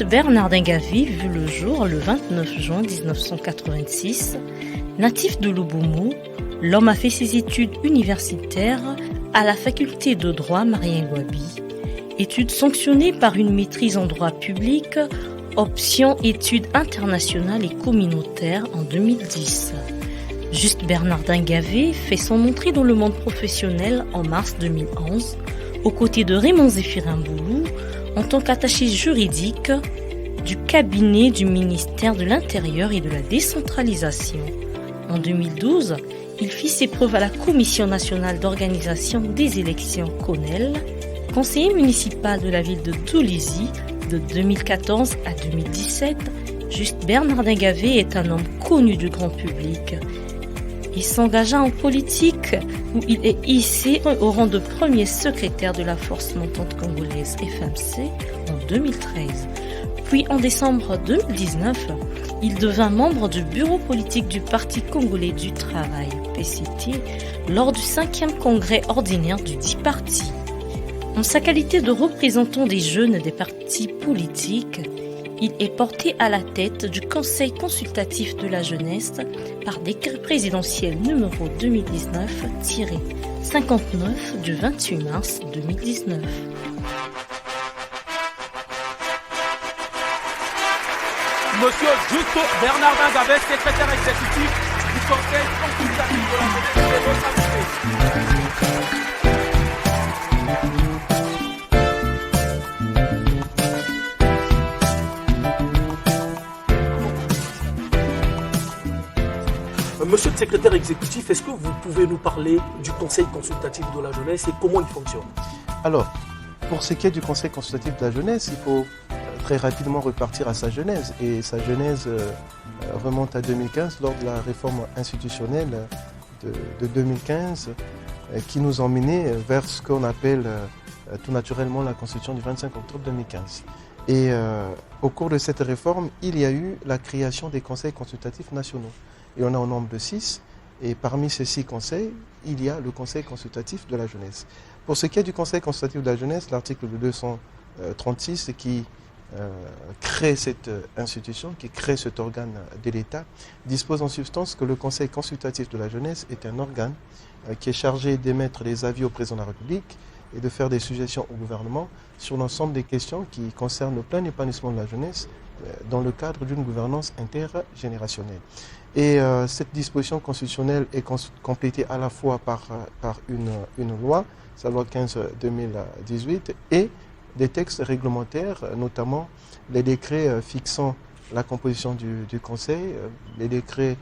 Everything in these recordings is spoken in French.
Bernardin Gavé vit le jour le 29 juin 1986. Natif de Lobomo, l'homme a fait ses études universitaires à la faculté de droit Marien-Gouabi. Études sanctionnées par une maîtrise en droit public, option études internationales et communautaires en 2010. Juste Bernardin Gavé fait son entrée dans le monde professionnel en mars 2011, aux côtés de Raymond Zéphirin Boulou, en tant qu'attaché juridique du cabinet du ministère de l'Intérieur et de la décentralisation. En 2012, il fit ses preuves à la Commission nationale d'organisation des élections CONEL, conseiller municipal de la ville de Doulizy de 2014 à 2017. Juste Bernardin Gavé est un homme connu du grand public. Il s'engagea en politique où il est hissé au rang de premier secrétaire de la force montante congolaise FMC en 2013. Puis en décembre 2019, il devint membre du bureau politique du Parti congolais du travail, PCT, lors du 5e congrès ordinaire du dit parti. En sa qualité de représentant des jeunes des partis politiques, il est porté à la tête du Conseil consultatif de la jeunesse par décret présidentiel numéro 2019-59 du 28 mars 2019. Monsieur Juste Bernardin Gavé, secrétaire exécutif du Conseil consultatif de la jeunesse. Monsieur le secrétaire exécutif, est-ce que vous pouvez nous parler du Conseil consultatif de la jeunesse et comment il fonctionne? Alors, pour ce qui est du Conseil consultatif de la jeunesse, il faut très rapidement repartir à sa genèse. Et sa genèse remonte à 2015 lors de la réforme institutionnelle de 2015 qui nous a menés vers ce qu'on appelle tout naturellement la Constitution du 25 octobre 2015. Et au cours de cette réforme, il y a eu la création des conseils consultatifs nationaux. Et on a au nombre de 6. Et parmi ces 6 conseils, il y a le Conseil consultatif de la jeunesse. Pour ce qui est du Conseil consultatif de la jeunesse, l'article 236 qui crée cette institution, qui crée cet organe de l'État, dispose en substance que le Conseil consultatif de la jeunesse est un organe qui est chargé d'émettre des avis au président de la République et de faire des suggestions au gouvernement sur l'ensemble des questions qui concernent le plein épanouissement de la jeunesse dans le cadre d'une gouvernance intergénérationnelle. Et cette disposition constitutionnelle est complétée à la fois par une loi, sa loi 15-2018, et des textes réglementaires, notamment les décrets fixant la composition du Conseil, les décrets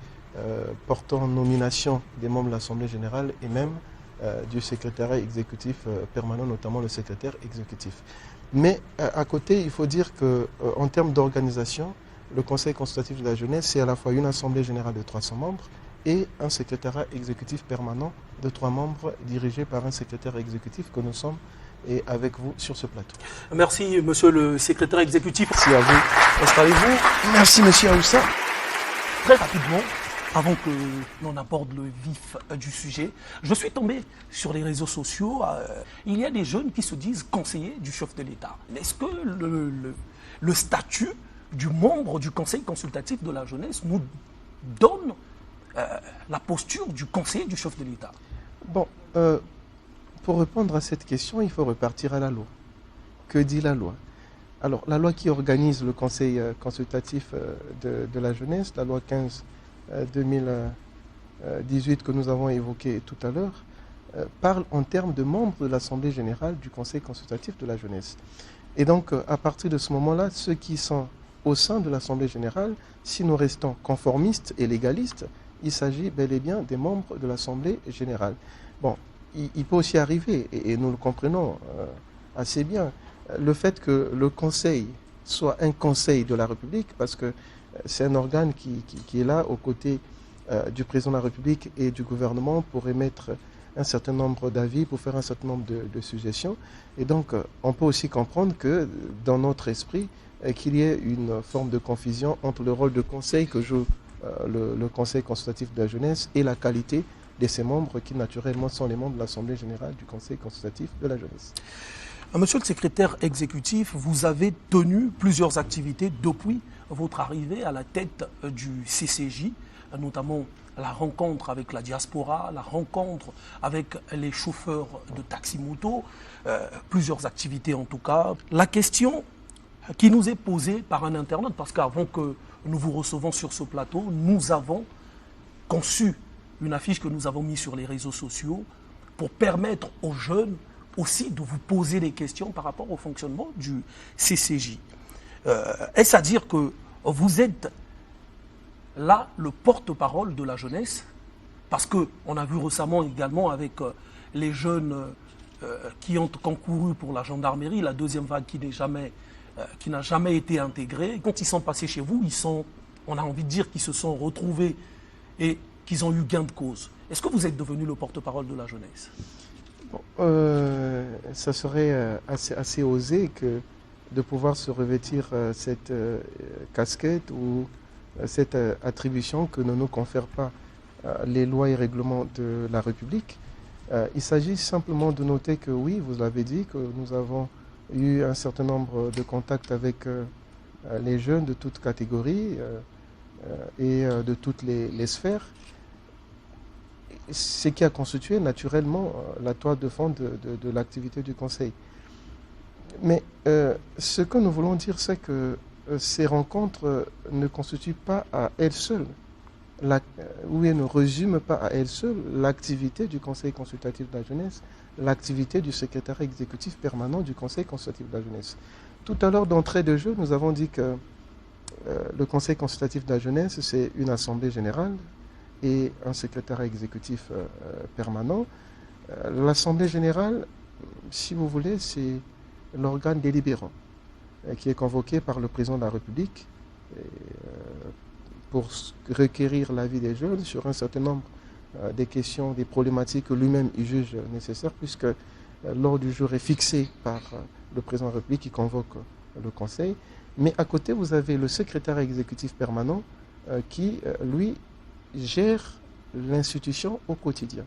portant nomination des membres de l'Assemblée générale et même du secrétariat exécutif permanent, notamment le secrétaire exécutif. Mais à côté, il faut dire qu'en termes d'organisation, le Conseil consultatif de la jeunesse, c'est à la fois une Assemblée générale de 300 membres et un secrétariat exécutif permanent de 3 membres dirigé par un secrétaire exécutif que nous sommes et avec vous sur ce plateau. Merci, monsieur le secrétaire exécutif. Merci à vous. Installez-vous. Merci, monsieur Aoussa. Très rapidement, avant que l'on aborde le vif du sujet, je suis tombé sur les réseaux sociaux. Il y a des jeunes qui se disent conseillers du chef de l'État. Est-ce que le statut du membre du Conseil consultatif de la jeunesse nous donne la posture du conseiller du chef de l'État? Bon, pour répondre à cette question, il faut repartir à la loi. Que dit la loi? Alors, la loi qui organise le Conseil consultatif de la jeunesse, la loi 15-2018 que nous avons évoquée tout à l'heure, parle en termes de membres de l'Assemblée générale du Conseil consultatif de la jeunesse. Et donc, à partir de ce moment-là, ceux qui sont au sein de l'Assemblée générale, si nous restons conformistes et légalistes, il s'agit bel et bien des membres de l'Assemblée générale. Bon, il peut aussi arriver, et nous le comprenons assez bien, le fait que le Conseil soit un Conseil de la République, parce que c'est un organe qui est là aux côtés du président de la République et du gouvernement pour émettre un certain nombre d'avis, pour faire un certain nombre de suggestions. Et donc, on peut aussi comprendre que dans notre esprit, qu'il y ait une forme de confusion entre le rôle de conseil que joue le Conseil consultatif de la jeunesse et la qualité de ses membres qui naturellement sont les membres de l'Assemblée générale du Conseil consultatif de la jeunesse. Monsieur le secrétaire exécutif, vous avez tenu plusieurs activités depuis votre arrivée à la tête du CCJ, notamment la rencontre avec la diaspora, la rencontre avec les chauffeurs de taxi-moto, plusieurs activités en tout cas. La question qui nous est posée par un internaute, parce qu'avant que nous vous recevons sur ce plateau, nous avons conçu une affiche que nous avons mise sur les réseaux sociaux pour permettre aux jeunes aussi de vous poser des questions par rapport au fonctionnement du CCJ. Est-ce à dire que vous êtes là le porte-parole de la jeunesse? Parce qu'on a vu récemment également avec les jeunes qui ont concouru pour la gendarmerie, la deuxième vague qui n'a jamais été intégrée. Quand ils sont passés chez vous, on a envie de dire qu'ils se sont retrouvés et qu'ils ont eu gain de cause. Est-ce que vous êtes devenu le porte-parole de la jeunesse? Ça serait assez osé de pouvoir se revêtir cette casquette ou cette attribution que ne nous confèrent pas les lois et règlements de la République. Il s'agit simplement de noter que oui, vous l'avez dit, que nous avons eu un certain nombre de contacts avec les jeunes de toutes catégories et de toutes les sphères, ce qui a constitué naturellement la toile de fond de l'activité du Conseil. Mais ce que nous voulons dire, c'est que ces rencontres ne constituent pas à elles seules, ou elles ne résument pas à elles seules l'activité du Conseil consultatif de la jeunesse, l'activité du secrétariat exécutif permanent du Conseil consultatif de la jeunesse. Tout à l'heure, d'entrée de jeu, nous avons dit que le Conseil consultatif de la jeunesse, c'est une assemblée générale et un secrétariat exécutif permanent. L'assemblée générale, si vous voulez, c'est l'organe délibérant qui est convoqué par le président de la République pour requérir l'avis des jeunes sur un certain nombre des questions, des problématiques que lui-même il juge nécessaires, puisque l'ordre du jour est fixé par le président de la République qui convoque le Conseil. Mais à côté, vous avez le secrétaire exécutif permanent qui, lui, gère l'institution au quotidien.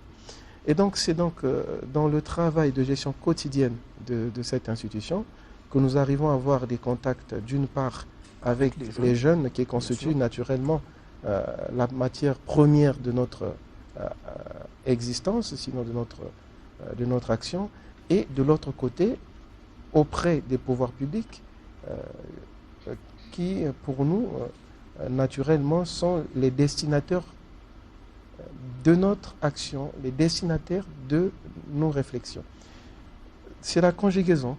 Et donc, c'est dans le travail de gestion quotidienne de cette institution que nous arrivons à avoir des contacts, d'une part, avec les jeunes, qui constituent naturellement la matière première de notre existence, sinon de notre action, et de l'autre côté, auprès des pouvoirs publics, qui, pour nous, naturellement, sont les destinataires de notre action, les destinataires de nos réflexions. C'est la conjugaison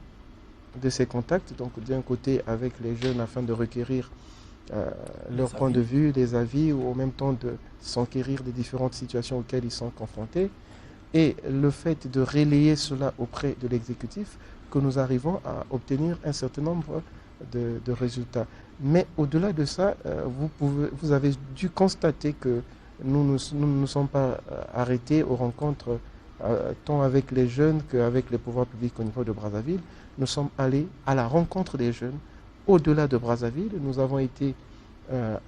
de ces contacts, donc d'un côté avec les jeunes afin de requérir leur point de vue, des avis, ou en même temps de s'enquérir des différentes situations auxquelles ils sont confrontés, et le fait de relayer cela auprès de l'exécutif, que nous arrivons à obtenir un certain nombre de résultats. Mais au-delà de ça, vous avez dû constater que nous ne nous sommes pas arrêtés aux rencontres tant avec les jeunes qu'avec les pouvoirs publics au niveau de Brazzaville. Nous sommes allés à la rencontre des jeunes au-delà de Brazzaville. Nous avons été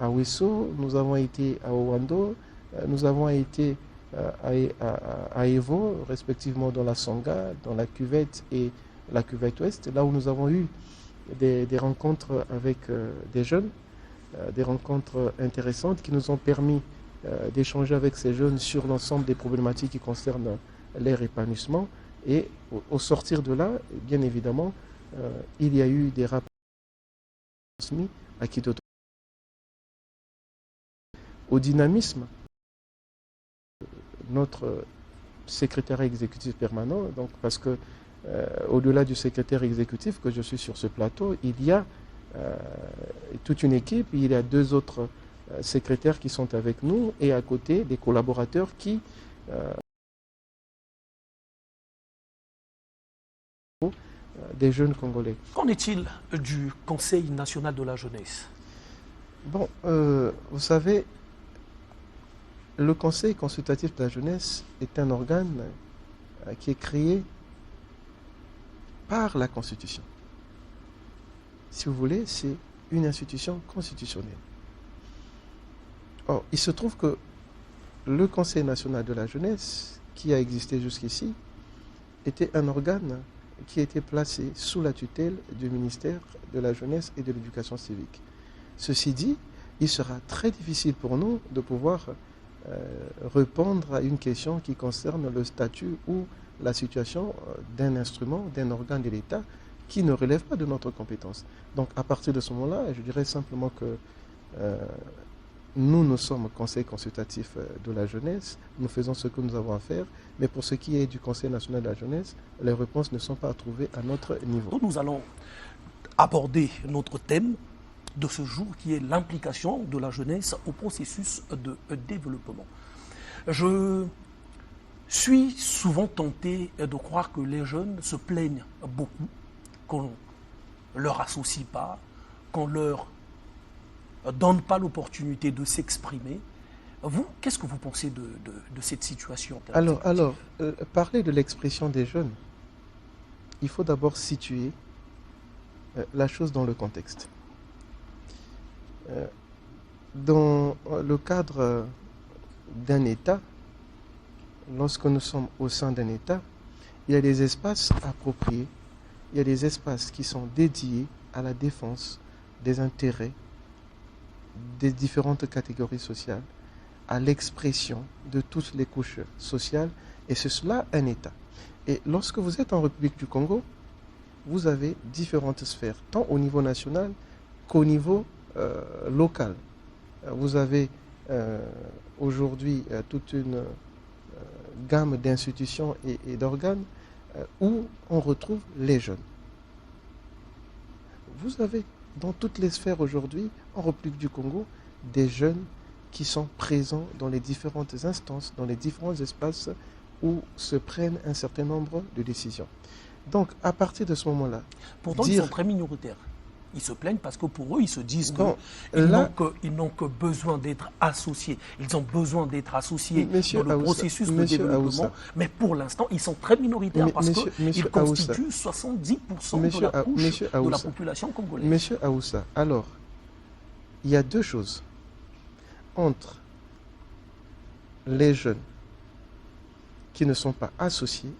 à Ouesso, nous avons été à Owando, nous avons été à Evo, respectivement dans la Songa, dans la cuvette et la cuvette ouest, là où nous avons eu des rencontres avec des jeunes, des rencontres intéressantes qui nous ont permis d'échanger avec ces jeunes sur l'ensemble des problématiques qui concernent leur épanouissement. Et au sortir de là, bien évidemment, il y a eu des rapports transmis à qui d'autre au dynamisme. Notre secrétaire exécutif permanent, donc parce que au-delà du secrétaire exécutif que je suis sur ce plateau, il y a toute une équipe, il y a deux autres secrétaires qui sont avec nous et à côté des collaborateurs qui des jeunes Congolais. Qu'en est-il du Conseil national de la jeunesse? Bon, vous savez, le Conseil consultatif de la jeunesse est un organe qui est créé par la Constitution. Si vous voulez, c'est une institution constitutionnelle. Or, il se trouve que le Conseil national de la jeunesse, qui a existé jusqu'ici, était un organe qui a été placé sous la tutelle du ministère de la Jeunesse et de l'Éducation civique. Ceci dit, il sera très difficile pour nous de pouvoir répondre à une question qui concerne le statut ou la situation d'un instrument, d'un organe de l'État qui ne relève pas de notre compétence. Donc à partir de ce moment-là, je dirais simplement que nous sommes Conseil consultatif de la jeunesse, nous faisons ce que nous avons à faire, mais pour ce qui est du Conseil national de la jeunesse, les réponses ne sont pas à trouver à notre niveau. Nous allons aborder notre thème de ce jour qui est l'implication de la jeunesse au processus de développement. Je suis souvent tenté de croire que les jeunes se plaignent beaucoup, qu'on ne leur associe pas, qu'on leur donne pas l'opportunité de s'exprimer. Vous, qu'est-ce que vous pensez de cette situation? Alors, parler de l'expression des jeunes, il faut d'abord situer la chose dans le contexte. Dans le cadre d'un État, lorsque nous sommes au sein d'un État, il y a des espaces appropriés, il y a des espaces qui sont dédiés à la défense des intérêts des différentes catégories sociales, à l'expression de toutes les couches sociales, et c'est cela un État. Et lorsque vous êtes en République du Congo, vous avez différentes sphères, tant au niveau national qu'au niveau local. Vous avez aujourd'hui toute une gamme d'institutions et d'organes où on retrouve les jeunes. Vous avez dans toutes les sphères aujourd'hui, en République du Congo, des jeunes qui sont présents dans les différentes instances, dans les différents espaces où se prennent un certain nombre de décisions. Donc, à partir de ce moment-là... Pourtant, ils sont très minoritaires. Ils se plaignent parce que pour eux, ils se disent qu'ils n'ont que besoin d'être associés. Ils ont besoin d'être associés dans le processus de développement. Mais pour l'instant, ils sont très minoritaires parce qu'ils constituent 70% de la couche de la population congolaise. Monsieur Aoussa, alors, il y a deux choses entre les jeunes qui ne sont pas associés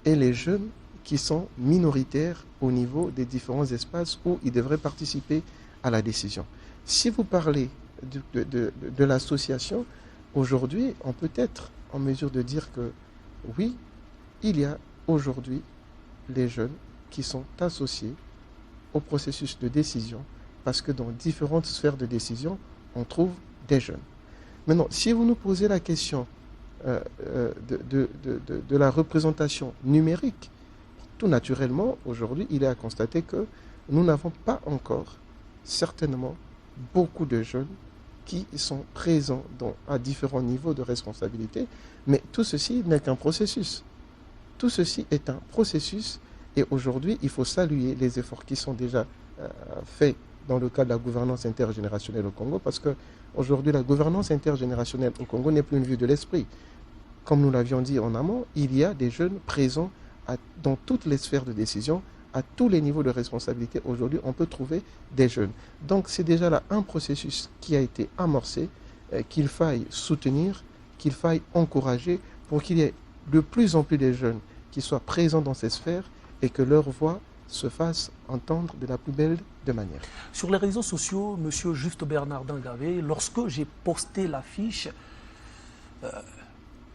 et les jeunes qui sont minoritaires au niveau des différents espaces où ils devraient participer à la décision. Si vous parlez de l'association, aujourd'hui, on peut être en mesure de dire que oui, il y a aujourd'hui les jeunes qui sont associés au processus de décision parce que dans différentes sphères de décision, on trouve des jeunes. Maintenant, si vous nous posez la question de la représentation numérique, tout naturellement, aujourd'hui, il est à constater que nous n'avons pas encore, certainement, beaucoup de jeunes qui sont présents à différents niveaux de responsabilité, mais tout ceci n'est qu'un processus. Tout ceci est un processus et aujourd'hui, il faut saluer les efforts qui sont déjà faits dans le cadre de la gouvernance intergénérationnelle au Congo, parce qu'aujourd'hui, la gouvernance intergénérationnelle au Congo n'est plus une vue de l'esprit. Comme nous l'avions dit en amont, il y a des jeunes présents dans toutes les sphères de décision, à tous les niveaux de responsabilité. Aujourd'hui, on peut trouver des jeunes. Donc, c'est déjà là un processus qui a été amorcé, qu'il faille soutenir, qu'il faille encourager pour qu'il y ait de plus en plus de jeunes qui soient présents dans ces sphères et que leur voix se fasse entendre de la plus belle de manière. Sur les réseaux sociaux, Monsieur Juste Bernardin Gavé, lorsque j'ai posté l'affiche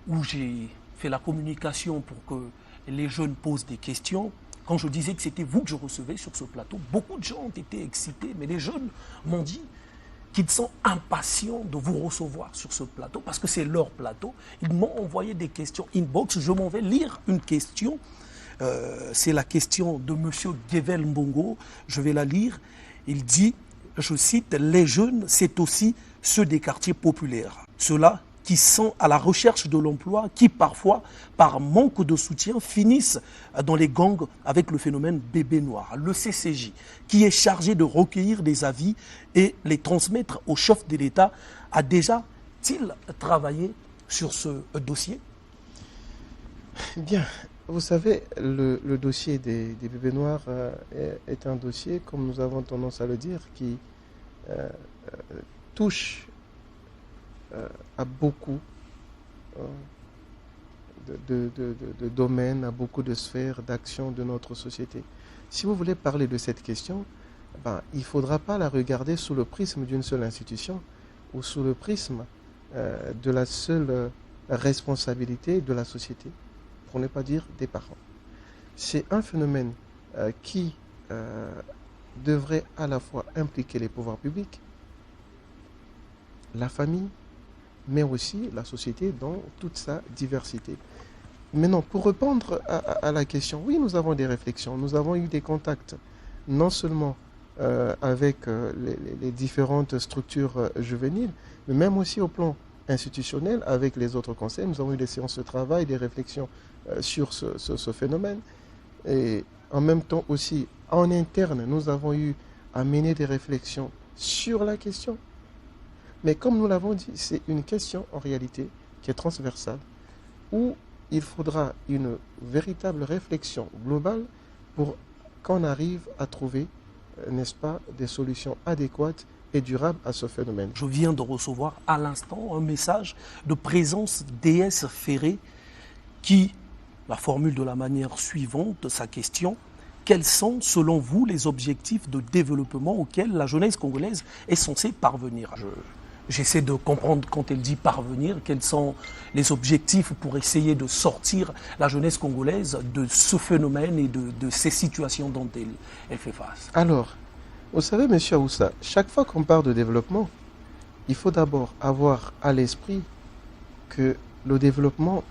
où j'ai fait la communication pour que les jeunes posent des questions, quand je disais que c'était vous que je recevais sur ce plateau, beaucoup de gens ont été excités, mais les jeunes m'ont dit qu'ils sont impatients de vous recevoir sur ce plateau, parce que c'est leur plateau. Ils m'ont envoyé des questions inbox, je m'en vais lire une question. C'est la question de M. Gevel Mbongo, je vais la lire. Il dit, je cite, « Les jeunes, c'est aussi ceux des quartiers populaires. Ceux-là qui sont à la recherche de l'emploi, qui parfois, par manque de soutien, finissent dans les gangs avec le phénomène bébé noir. Le CCJ, qui est chargé de recueillir des avis et les transmettre au chef de l'État, a déjà-t-il travaillé sur ce dossier? » Bien. Vous savez, le dossier des bébés noirs est un dossier, comme nous avons tendance à le dire, qui touche à beaucoup de domaines, à beaucoup de sphères d'action de notre société. Si vous voulez parler de cette question, il ne faudra pas la regarder sous le prisme d'une seule institution ou sous le prisme de la seule responsabilité de la société, pour ne pas dire des parents. C'est un phénomène qui devrait à la fois impliquer les pouvoirs publics, la famille, mais aussi la société dans toute sa diversité. Maintenant, pour répondre à la question, oui, nous avons des réflexions, nous avons eu des contacts, non seulement avec les différentes structures juvéniles, mais même aussi au plan institutionnel avec les autres conseils. Nous avons eu des séances de travail, des réflexions sur ce phénomène. Et en même temps aussi, en interne, nous avons eu à mener des réflexions sur la question. Mais comme nous l'avons dit, c'est une question en réalité qui est transversale, où il faudra une véritable réflexion globale pour qu'on arrive à trouver, n'est-ce pas, des solutions adéquates et durables à ce phénomène. Je viens de recevoir à l'instant un message de présence DS Ferré qui la formule de la manière suivante sa question. Quels sont, selon vous, les objectifs de développement auxquels la jeunesse congolaise est censée parvenir? J'essaie de comprendre quand elle dit parvenir, quels sont les objectifs pour essayer de sortir la jeunesse congolaise de ce phénomène et de ces situations dont elle fait face. Alors, vous savez, M. Aoussa, chaque fois qu'on parle de développement, il faut d'abord avoir à l'esprit que le développement,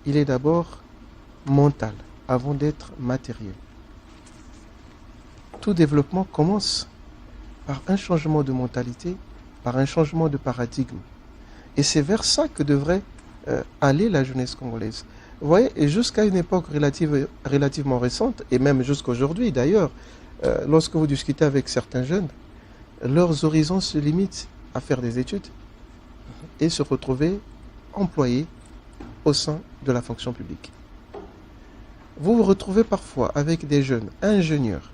il est d'abord mental, avant d'être matériel. Tout développement commence par un changement de mentalité, par un changement de paradigme. Et c'est vers ça que devrait aller la jeunesse congolaise. Vous voyez, et jusqu'à une époque relativement récente, et même jusqu'à aujourd'hui d'ailleurs, lorsque vous discutez avec certains jeunes, leurs horizons se limitent à faire des études et se retrouver employés au sein de la fonction publique. Vous vous retrouvez parfois avec des jeunes ingénieurs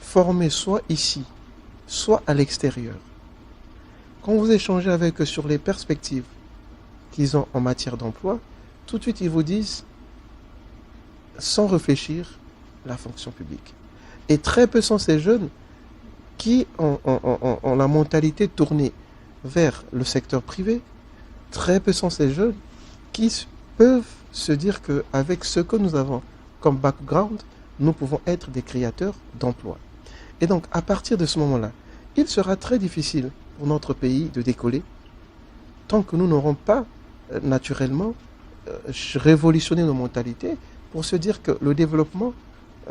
formés soit ici, soit à l'extérieur. Quand vous échangez avec eux sur les perspectives qu'ils ont en matière d'emploi, tout de suite ils vous disent, sans réfléchir, la fonction publique. Et très peu sont ces jeunes qui ont la mentalité tournée vers le secteur privé. Très peu sont ces jeunes qui peuvent se dire qu'avec ce que nous avons comme background, nous pouvons être des créateurs d'emplois. Et donc, à partir de ce moment-là, il sera très difficile pour notre pays de décoller tant que nous n'aurons pas naturellement révolutionné nos mentalités pour se dire que le développement,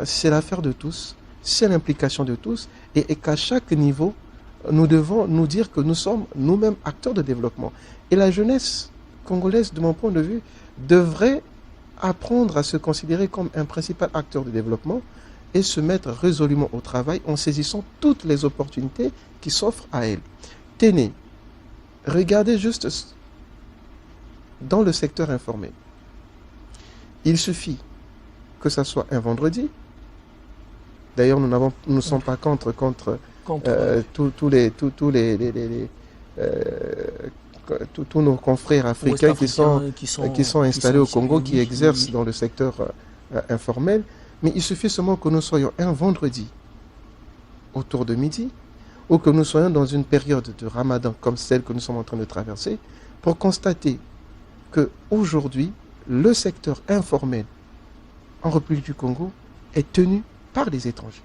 c'est l'affaire de tous, c'est l'implication de tous, et qu'à chaque niveau, nous devons nous dire que nous sommes nous-mêmes acteurs de développement. Et la jeunesse congolaise, de mon point de vue, devrait apprendre à se considérer comme un principal acteur de développement et se mettre résolument au travail en saisissant toutes les opportunités qui s'offrent à elle. Tenez, regardez juste dans le secteur informel. Il suffit que ça soit un vendredi. D'ailleurs, nous ne sommes pas contre tous nos confrères africains qui sont installés au Congo, qui exercent dans le secteur informel. Mais il suffit seulement que nous soyons un vendredi autour de midi, ou que nous soyons dans une période de Ramadan comme celle que nous sommes en train de traverser, pour constater qu'aujourd'hui, le secteur informel en République du Congo est tenu par les étrangers.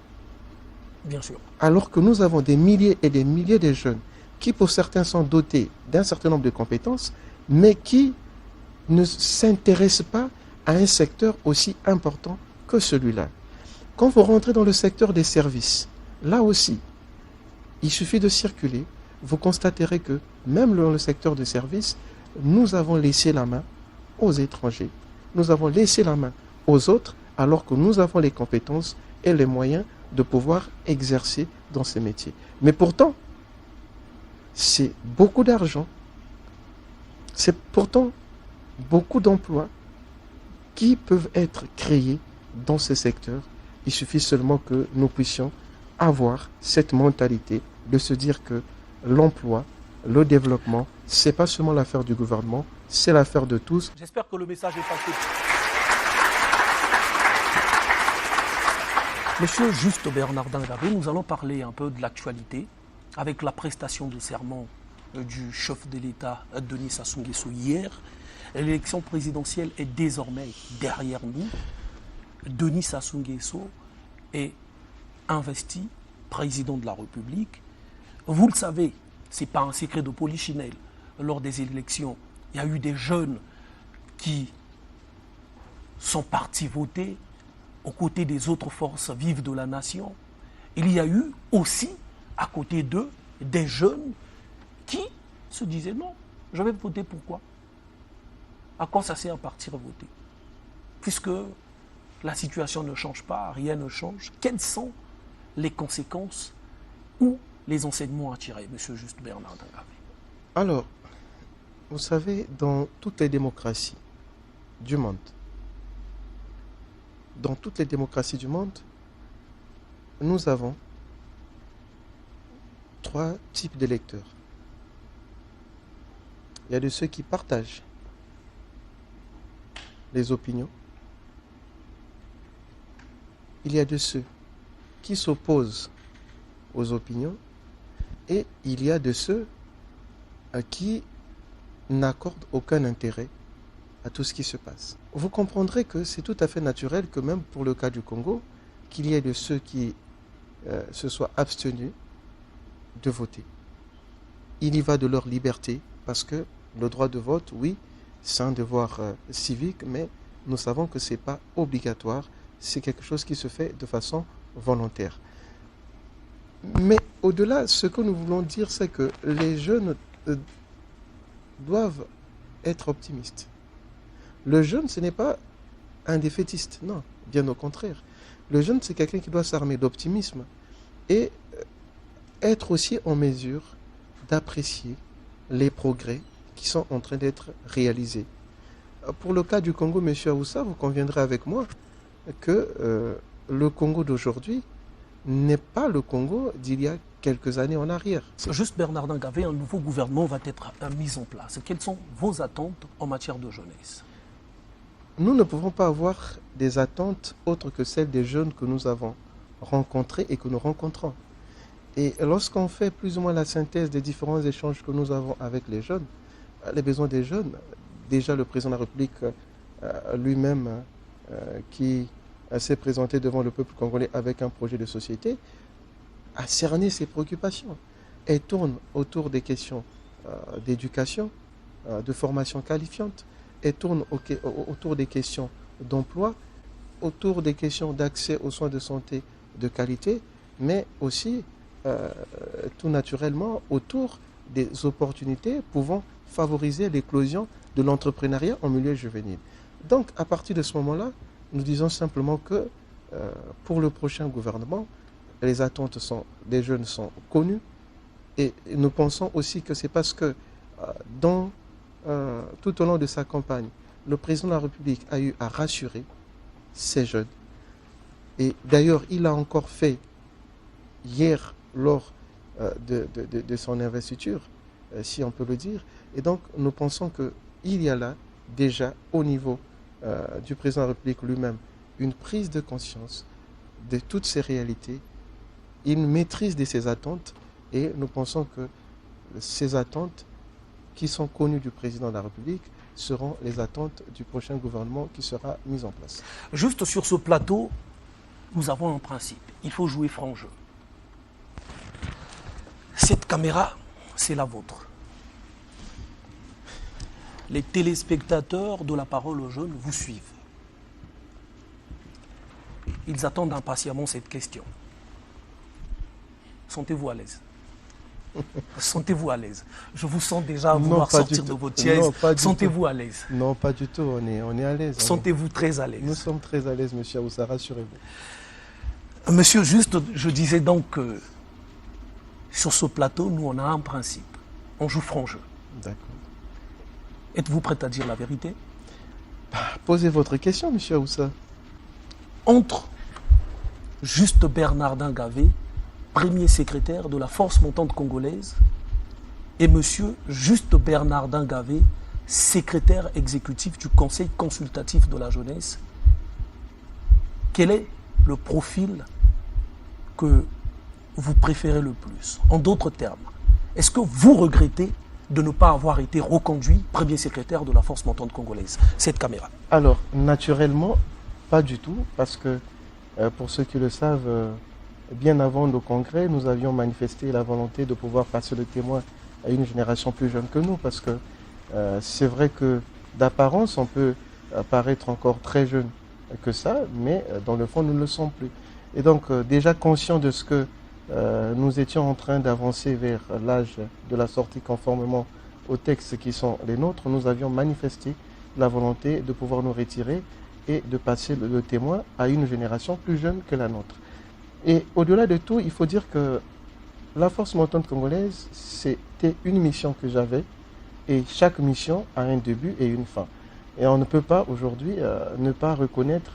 Bien sûr. Alors que nous avons des milliers et des milliers de jeunes qui, pour certains, sont dotés d'un certain nombre de compétences, mais qui ne s'intéressent pas à un secteur aussi important que celui-là. Quand vous rentrez dans le secteur des services, là aussi, il suffit de circuler, vous constaterez que même dans le secteur des services, nous avons laissé la main aux étrangers, nous avons laissé la main aux autres, alors que nous avons les compétences et les moyens de pouvoir exercer dans ces métiers. Mais pourtant, c'est beaucoup d'argent, c'est pourtant beaucoup d'emplois qui peuvent être créés dans ces secteurs. Il suffit seulement que nous puissions avoir cette mentalité de se dire que l'emploi le développement, ce n'est pas seulement l'affaire du gouvernement, c'est l'affaire de tous. J'espère que le message est passé. Monsieur Juste Bernardin Gavé, nous allons parler un peu de l'actualité avec la prestation de serment du chef de l'État Denis Sassou Nguesso hier. L'élection présidentielle est désormais derrière nous. Denis Sassou Nguesso est investi président de la République. Vous le savez, ce n'est pas un secret de polichinelle. Lors des élections, il y a eu des jeunes qui sont partis voter aux côtés des autres forces vives de la nation. Il y a eu aussi, à côté d'eux, des jeunes qui se disaient non, je vais voter pourquoi? À quoi ça sert à partir voter? Puisque la situation ne change pas, rien ne change. Quelles sont les conséquences ou les enseignements à tirer, monsieur Juste Bernardin Gavé? Alors, vous savez, dans toutes les démocraties du monde, nous avons 3 types d'électeurs. Il y a de ceux qui partagent les opinions. Il y a de ceux qui s'opposent aux opinions. Et il y a de ceux qui n'accordent aucun intérêt à tout ce qui se passe. Vous comprendrez que c'est tout à fait naturel que même pour le cas du Congo, qu'il y ait de ceux qui se soient abstenus de voter. Il y va de leur liberté, parce que le droit de vote, oui, c'est un devoir civique, mais nous savons que ce n'est pas obligatoire, c'est quelque chose qui se fait de façon volontaire. Mais au-delà, ce que nous voulons dire, c'est que les jeunes doivent être optimistes. Le jeune, ce n'est pas un défaitiste, non, bien au contraire. Le jeune, c'est quelqu'un qui doit s'armer d'optimisme et être aussi en mesure d'apprécier les progrès qui sont en train d'être réalisés. Pour le cas du Congo, M. Aoussa, vous conviendrez avec moi que le Congo d'aujourd'hui n'est pas le Congo d'il y a quelques années en arrière. Juste Bernardin Gavé, un nouveau gouvernement va être mis en place. Quelles sont vos attentes en matière de jeunesse? Nous ne pouvons pas avoir des attentes autres que celles des jeunes que nous avons rencontrés et que nous rencontrons. Et lorsqu'on fait plus ou moins la synthèse des différents échanges que nous avons avec les jeunes, les besoins des jeunes, déjà le président de la République lui-même qui s'est présenté devant le peuple congolais avec un projet de société, a cerné ses préoccupations. Elle tourne autour des questions d'éducation, de formation qualifiante, elle tourne autour des questions d'emploi, autour des questions d'accès aux soins de santé de qualité, mais aussi tout naturellement autour des opportunités pouvant favoriser l'éclosion de l'entrepreneuriat en milieu juvénile. Donc à partir de ce moment-là, nous disons simplement que pour le prochain gouvernement, les attentes des jeunes sont connues et nous pensons aussi que c'est parce que tout au long de sa campagne, le président de la République a eu à rassurer ces jeunes. Et d'ailleurs, il a encore fait hier lors de son investiture, si on peut le dire. Et donc, nous pensons qu'il y a là déjà au niveau du président de la République lui-même une prise de conscience de toutes ces réalités, une maîtrise de ses attentes et nous pensons que ces attentes qui sont connues du président de la République seront les attentes du prochain gouvernement qui sera mis en place. Juste sur ce plateau, nous avons un principe. Il faut jouer franc jeu. Cette caméra, c'est la vôtre. Les téléspectateurs de la parole aux jeunes vous suivent. Ils attendent impatiemment cette question. Sentez-vous à l'aise? Sentez-vous à l'aise? Je vous sens déjà vouloir sortir de votre chaise. Sentez-vous à l'aise? Non, pas du tout. On est à l'aise. Sentez-vous très à l'aise? Nous sommes très à l'aise, monsieur Aoussa, rassurez-vous. Monsieur, juste, je disais donc que sur ce plateau, nous, on a un principe. On joue franc jeu. D'accord. Êtes-vous prêt à dire la vérité? Posez votre question, monsieur Aoussa. Entre Juste Bernardin Gavé, premier secrétaire de la force montante congolaise, et M. Juste Bernardin Gavé, secrétaire exécutif du Conseil consultatif de la jeunesse. Quel est le profil que vous préférez le plus? En d'autres termes, est-ce que vous regrettez de ne pas avoir été reconduit premier secrétaire de la force montante congolaise? Cette caméra. Alors, naturellement, pas du tout, parce que, pour ceux qui le savent, bien avant nos congrès, nous avions manifesté la volonté de pouvoir passer le témoin à une génération plus jeune que nous, parce que c'est vrai que d'apparence, on peut paraître encore très jeune que ça, mais dans le fond, nous ne le sommes plus. Et donc, déjà conscient de ce que nous étions en train d'avancer vers l'âge de la sortie conformément aux textes qui sont les nôtres, nous avions manifesté la volonté de pouvoir nous retirer et de passer le témoin à une génération plus jeune que la nôtre. Et au-delà de tout, il faut dire que la force montante congolaise, c'était une mission que j'avais, et chaque mission a un début et une fin. Et on ne peut pas aujourd'hui ne pas reconnaître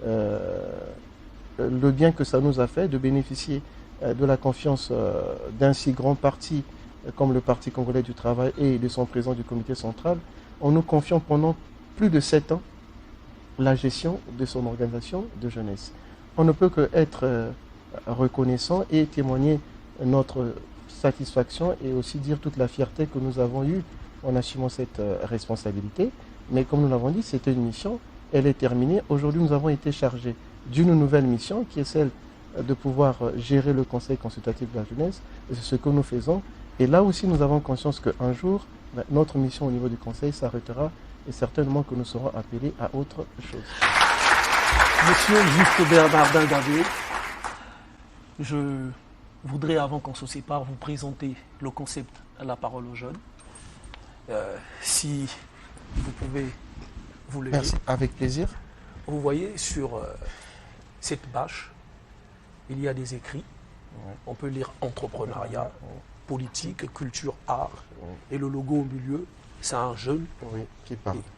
le bien que ça nous a fait de bénéficier de la confiance d'un si grand parti comme le Parti congolais du travail et de son président du comité central, en nous confiant pendant plus de 7 ans la gestion de son organisation de jeunesse. On ne peut qu'être reconnaissant et témoigner notre satisfaction et aussi dire toute la fierté que nous avons eue en assumant cette responsabilité. Mais comme nous l'avons dit, c'était une mission, elle est terminée. Aujourd'hui, nous avons été chargés d'une nouvelle mission qui est celle de pouvoir gérer le Conseil consultatif de la jeunesse. C'est ce que nous faisons. Et là aussi, nous avons conscience qu'un jour, notre mission au niveau du Conseil s'arrêtera et certainement que nous serons appelés à autre chose. Monsieur Juste Bernardin Gavé, je voudrais, avant qu'on se sépare, vous présenter le concept « La parole aux jeunes ». Si vous pouvez vous lever. Merci, avec plaisir. Vous voyez sur cette bâche, il y a des écrits. Ouais. On peut lire entrepreneuriat, politique, culture, art. Et le logo au milieu, c'est un jeune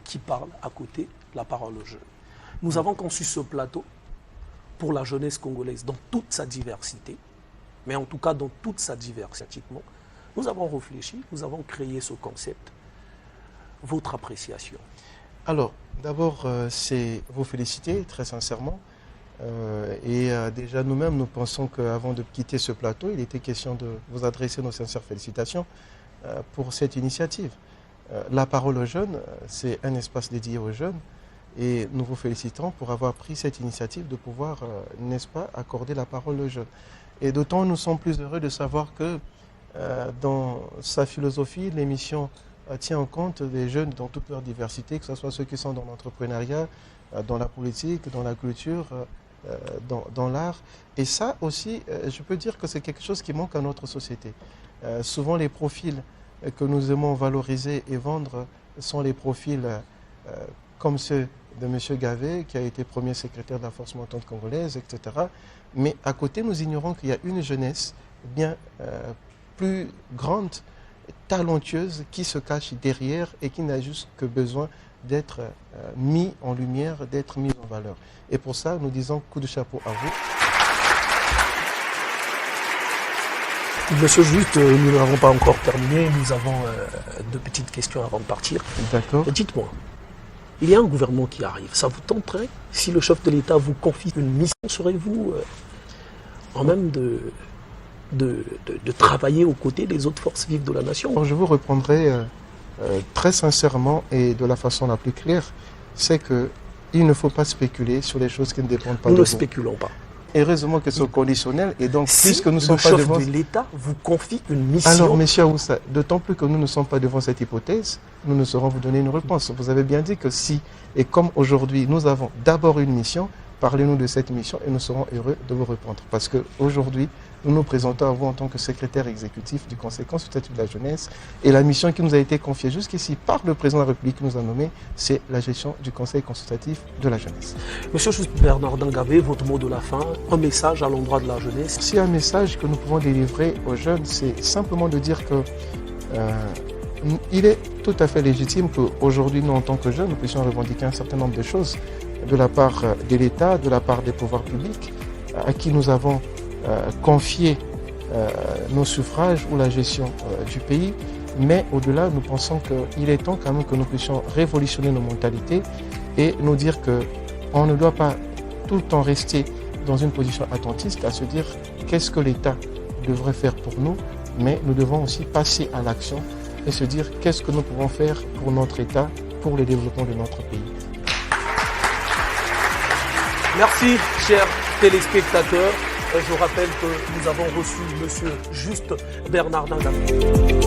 qui parle à côté, la parole aux jeunes. Nous avons conçu ce plateau pour la jeunesse congolaise dans toute sa diversité, mais en tout cas dans toute sa diversité. Nous avons réfléchi, nous avons créé ce concept. Votre appréciation? Alors, d'abord, c'est vous féliciter très sincèrement. Déjà, nous-mêmes, nous pensons qu'avant de quitter ce plateau, il était question de vous adresser nos sincères félicitations pour cette initiative. La parole aux jeunes, c'est un espace dédié aux jeunes et nous vous félicitons pour avoir pris cette initiative de pouvoir, n'est-ce pas, accorder la parole aux jeunes. Et d'autant nous sommes plus heureux de savoir que dans sa philosophie, l'émission tient en compte des jeunes dans toute leur diversité, que ce soit ceux qui sont dans l'entrepreneuriat, dans la politique, dans la culture, dans l'art. Et ça aussi, je peux dire que c'est quelque chose qui manque à notre société. Souvent, les profils que nous aimons valoriser et vendre sont les profils comme ceux de M. Gavé, qui a été premier secrétaire de la force montante congolaise, etc. Mais à côté, nous ignorons qu'il y a une jeunesse bien plus grande, talentueuse, qui se cache derrière et qui n'a juste que besoin d'être mis en lumière, d'être mis en valeur. Et pour ça, nous disons coup de chapeau à vous. Monsieur Juste, nous n'avons pas encore terminé. Nous avons deux petites questions avant de partir. D'accord. Dites-moi, il y a un gouvernement qui arrive. Ça vous tenterait? Si le chef de l'État vous confie une mission, serez-vous en même de travailler aux côtés des autres forces vives de la nation? Alors, je vous reprendrai très sincèrement et de la façon la plus claire, c'est qu'il ne faut pas spéculer sur les choses qui ne dépendent pas de nous. Nous ne spéculons pas. Heureusement que c'est conditionnel et donc si puisque nous ne sommes pas devant... le chef de l'État vous confie une mission... Alors, messieurs Aoussa, d'autant plus que nous ne sommes pas devant cette hypothèse, nous ne saurons vous donner une réponse. Vous avez bien dit que si, et comme aujourd'hui, nous avons d'abord une mission, parlez-nous de cette mission et nous serons heureux de vous répondre. Parce qu'aujourd'hui, nous nous présentons à vous en tant que secrétaire exécutif du Conseil consultatif de la jeunesse. Et la mission qui nous a été confiée jusqu'ici par le président de la République qui nous a nommé, c'est la gestion du Conseil consultatif de la jeunesse. Monsieur Bernardin Gavé, votre mot de la fin, un message à l'endroit de la jeunesse? Si un message que nous pouvons délivrer aux jeunes, c'est simplement de dire que il est tout à fait légitime qu'aujourd'hui, nous, en tant que jeunes, nous puissions revendiquer un certain nombre de choses de la part de l'État, de la part des pouvoirs publics, à qui nous avons confié nos suffrages ou la gestion du pays. Mais au-delà, nous pensons qu'il est temps quand même que nous puissions révolutionner nos mentalités et nous dire qu'on ne doit pas tout le temps rester dans une position attentiste, à se dire qu'est-ce que l'État devrait faire pour nous, mais nous devons aussi passer à l'action et se dire qu'est-ce que nous pouvons faire pour notre État, pour le développement de notre pays. Merci, chers téléspectateurs. Je rappelle que nous avons reçu M. Juste Bernardin Damier.